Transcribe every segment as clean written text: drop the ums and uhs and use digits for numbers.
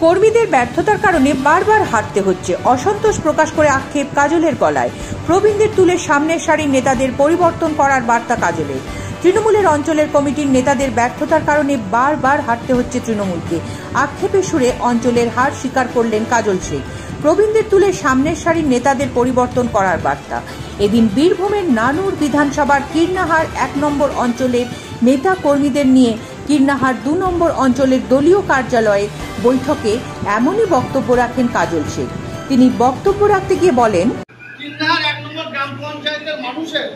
কর্মীদের ব্যর্থতার কারণে বারবার হারতে হচ্ছে, অসন্তোষ প্রকাশ করে আক্ষেপ কাজলের গলায়। প্রবীণদের তুলে সামনের সারির নেতাদের পরিবর্তন করার বার্তা কাজলের। তৃণমূলের অঞ্চলের কমিটির নেতাদের ব্যর্থতার কারণে বারবার হারতে হচ্ছে তৃণমূলকে। আক্ষেপের সুরে অঞ্চলের হার স্বীকার করলেন কাজল শেখ। প্রবীণদের তুলে সামনের সারির নেতাদের পরিবর্তন করার বার্তা। এদিন বীরভূমের নানুর বিধানসভার কীর্ণাহার 1 নম্বর অঞ্চলের নেতা কর্মীদের নিয়ে কীর্ণাহার 2 নম্বর অঞ্চলের দলীয় কার্যালয়ে বৈঠকে এমনই বক্তব্য রাখেন কাজল শেখ। তিনি বক্তব্য রাখতে গিয়ে বলেন, কীর্ণাহার 1 নম্বর গ্রাম পঞ্চায়েতের মানুষের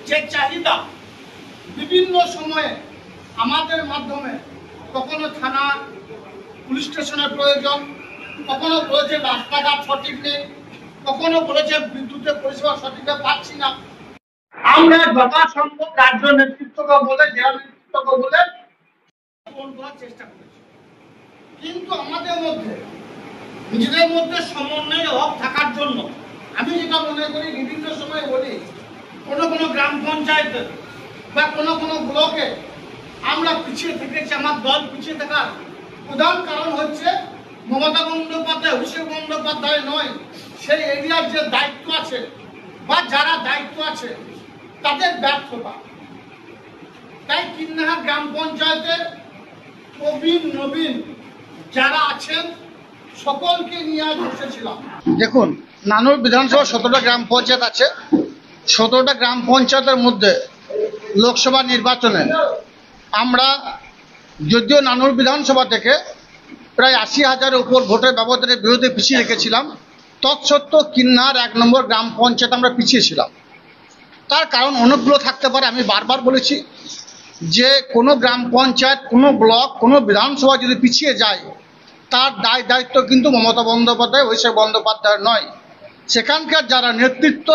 যে চাহিদা বিভিন্ন সময়ে আমাদের মাধ্যমে, কখনো থানা পুলিশ স্টেশনের প্রয়োজন, কখনো বলেছে রাস্তাঘাট সঠিক নেই, কখনো বলেছে বিদ্যুতের পরিষেবা সঠিকভাবে পাচ্ছি না। আমরা যথাসম্ভব রাজ্য নেতৃত্বকে বলে, জেলা নেতৃত্বকে বলে ফোন করার চেষ্টা করেছি, কিন্তু আমাদের মধ্যে নিজেদের মধ্যে সমন্বয়ের অভাব থাকার জন্য আমি যেটা মনে করি, বিভিন্ন সময় বলি কোনো গ্রাম পঞ্চায়েতে বা কোনো ব্লকে আমরা পিছিয়ে থেকেছি। আমার দল পিছিয়ে থাকার প্রধান কারণ হচ্ছে মমতা বন্দ্যোপাধ্যায়, অভিষেক বন্দ্যোপাধ্যায় নয়, সেই এরিয়ার যে দায়িত্ব আছে বা যারা দায়িত্ব আছে তাদের ব্যর্থতা। তাই কীর্ণাহার গ্রাম পঞ্চায়েতের প্রবীণ নবীন যারা আছেন সকলকে নিয়ে আজ বসেছিলাম। দেখুন, নানুর বিধানসভা 17টা গ্রাম পঞ্চায়েত আছে। 17টা গ্রাম পঞ্চায়েতের মধ্যে লোকসভা নির্বাচনে আমরা যদিও নানুর বিধানসভা থেকে প্রায় 80,000-এর উপর ভোটের ব্যবধানের বিরুদ্ধে পিছিয়ে রেখেছিলাম, তৎসত্ত্বেও কীর্ণাহার 1 নম্বর গ্রাম পঞ্চায়েত আমরা পিছিয়ে ছিলাম। তার কারণ অনেকগুলো থাকতে পারে। আমি বারবার বলেছি যে কোনো গ্রাম পঞ্চায়েত, কোনো ব্লক, কোনো বিধানসভা যদি পিছিয়ে যায় তার দায়িত্ব কিন্তু মমতা বন্দ্যোপাধ্যায়, অভিষেক বন্দ্যোপাধ্যায়ের নয়। সেখানকার যারা নেতৃত্ব,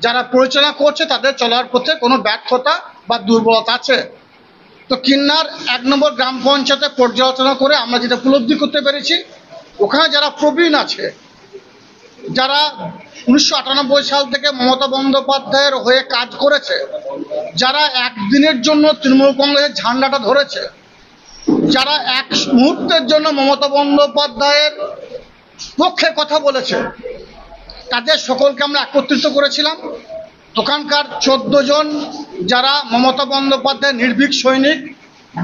যারা পরিচালনা করছে তাদের চলার পথে কোনো ব্যর্থতা বা দুর্বলতা আছে। তো কীর্ণাহার 1 নম্বর গ্রাম পঞ্চায়েতে পর্যালোচনা করে আমরা যেটা উপলব্ধি করতে পেরেছি, ওখানে যারা প্রবীণ আছে, যারা 1998 সাল থেকে মমতা বন্দ্যোপাধ্যায়ের হয়ে কাজ করেছে, যারা একদিনের জন্য তৃণমূল কংগ্রেসের ঝান্ডাটা ধরেছে, যারা এক মুহূর্তের জন্য মমতা বন্দ্যোপাধ্যায়ের পক্ষে কথা বলেছে, তাদের সকলকে আমরা একত্রিত করেছিলাম। ওখানকার 14 জন যারা মমতা বন্দ্যোপাধ্যায়ের নির্ভীক সৈনিক,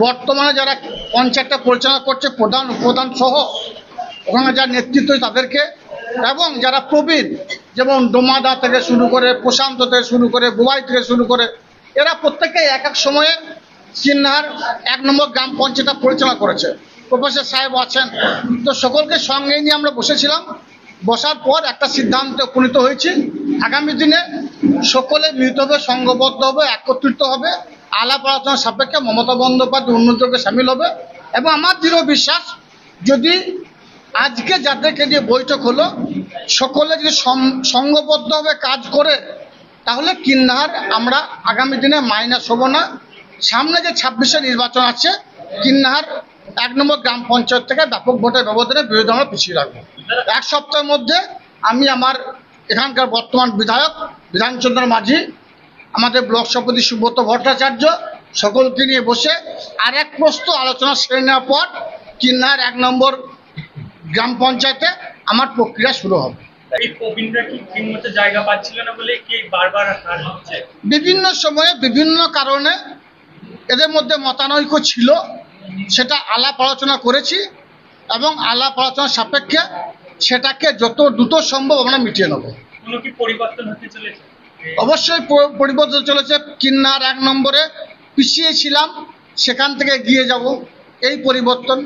বর্তমানে যারা পঞ্চায়েতটা পরিচালনা করছে, প্রধান উপপ্রধান সহ ওখানে যারা নেতৃত্ব তাদেরকে, এবং যারা প্রবীণ যেমন ডোমাদা থেকে শুরু করে, প্রশান্ত থেকে শুরু করে, বুবাই থেকে শুরু করে, এরা প্রত্যেকেই এক সময়ে কীর্ণাহার 1 নম্বর গ্রাম পঞ্চায়েত পরিচালনা করেছে। প্রফেসর সাহেব আছেন। তো সকলকে সঙ্গে নিয়ে আমরা বসেছিলাম। বসার পর একটা সিদ্ধান্তে উপনীত হয়েছি, আগামী দিনে সকলে মিলিত হবে, সংঘবদ্ধ হবে, একত্রিত হবে, আলাপ আলোচনার সাপেক্ষে মমতা বন্দ্যোপাধ্যায় উন্নতিকে সামিল হবে। এবং আমার দৃঢ় বিশ্বাস, যদি আজকে যাদেরকে নিয়ে বৈঠক হলো সকলে যদি সংঘবদ্ধভাবে কাজ করে, তাহলে কীর্ণাহার আমরা আগামী দিনে মাইনাস হব না। সামনে যে 26-এ নির্বাচন আছে, কীর্ণাহার 1 নম্বর গ্রাম পঞ্চায়েত থেকে ব্যাপক ভোটের ব্যবধানের বিরুদ্ধে আমরা পিছিয়ে রাখবো। 1 সপ্তাহের মধ্যে আমি আমার এখানকার বর্তমান বিধায়ক বিধানচন্দ্র মাঝি, আমাদের ব্লক সভাপতি সুব্রত ভট্টাচার্য সকলকে নিয়ে বসে আর এক প্রস্ত আলোচনা সেরে নেওয়ার পর কীর্ণাহার 1 নম্বর গ্রাম পঞ্চায়েতে আমার প্রক্রিয়া শুরু হবে। বিভিন্ন সময়ে বিভিন্ন কারণে এদের মধ্যে মতানৈক্য ছিল, সেটা আলাপ আলোচনা করেছি এবং আলাপ আলোচনার সাপেক্ষে সেটাকে যত দ্রুত সম্ভব আমরা মিটিয়ে নেব। অবশ্যই পরিবর্তন চলেছে। কীর্ণাহার 1 নম্বরে পিছিয়ে ছিলাম, সেখান থেকে এগিয়ে যাব, এই পরিবর্তন।